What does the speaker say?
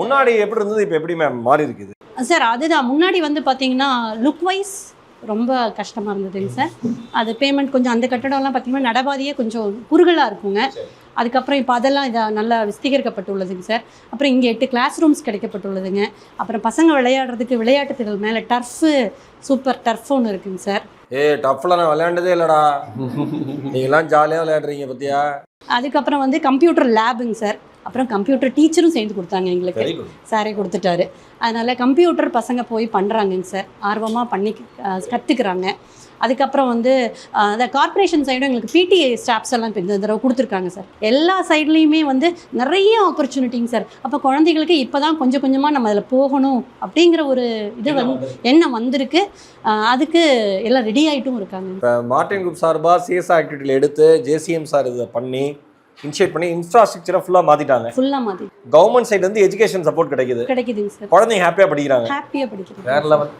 முன்னாடி எப்படி இருந்தது இப்போ எப்படி மேம் மாறி இருக்குது? சார் அதுதான் முன்னாடி வந்து பார்த்தீங்கன்னா லுக் வைஸ் ரொம்ப கஷ்டமாக இருந்ததுங்க சார். அது பேமெண்ட் கொஞ்சம் அந்த கட்டடம்லாம் பார்த்தீங்கன்னா நடபாதையே கொஞ்சம் குறுகலாக இருக்குங்க. அதுக்கப்புறம் இப்போ அதெல்லாம் இதை நல்லா விஸ்தீகரிக்கப்பட்டுள்ளதுங்க சார். அப்புறம் இங்கே 8 கிளாஸ் ரூம்ஸ் கிடைக்கப்பட்டுள்ளதுங்க. அப்புறம் பசங்க விளையாடுறதுக்கு விளையாட்டு திடல் மேலே டர்ஃபு சூப்பர் டர்ஃப் ஒன்று இருக்குங்க சார். டஃப்ல நான் விளையாண்டதே இல்லைடா. நீங்களாம் ஜாலியாக விளையாடுறீங்க பத்தியா. அதுக்கப்புறம் வந்து கம்ப்யூட்டர் லேபுங்க சார். அப்புறம் கம்ப்யூட்டர் டீச்சரும் சேர்ந்து கொடுத்தாங்க எங்களுக்கு. சாரே கொடுத்துட்டாரு. அதனால் கம்ப்யூட்டர் பசங்க போய் பண்ணுறாங்கங்க சார். ஆர்வமாக பண்ணி கற்றுக்குறாங்க. அதுக்கப்புறம் வந்து அந்த கார்ப்பரேஷன் சைடும் எங்களுக்கு பிடிஏ ஸ்டாஃப்ஸ் எல்லாம் இப்போ இந்த தடவை கொடுத்துருக்காங்க சார். எல்லா சைட்லேயுமே வந்து நிறைய ஆப்பர்ச்சுனிட்டிங்க சார். அப்போ குழந்தைகளுக்கு இப்போ தான் கொஞ்சம் கொஞ்சமாக நம்ம அதில் போகணும் அப்படிங்கிற ஒரு இது எண்ணம் வந்திருக்கு. அதுக்கு எல்லாம் ரெடி ஆகிட்டும் இருக்காங்க. இப்போ மார்டின் குரூப் சார்பாக சிஎஸ்ஆர் ஆக்டிவிட்டியில் எடுத்து ஜேசிஎம் சார் இதை பண்ணி இனிஷியேட் பண்ணி இன்ஃப்ராஸ்ட்ரக்சரை ஃபுல்லாக மாற்றிட்டாங்க. ஃபுல்லாக மாற்றி கவர்மெண்ட் சைட்லேருந்து எஜுகேஷன் சப்போர்ட் கிடைக்குதுங்க சார். கிடைக்குதுங்க சார். குழந்தைங்க ஹாப்பியாக படிக்கிறாங்க. ஹாப்பியாக படிக்கிறாங்க. வேற லெவல்.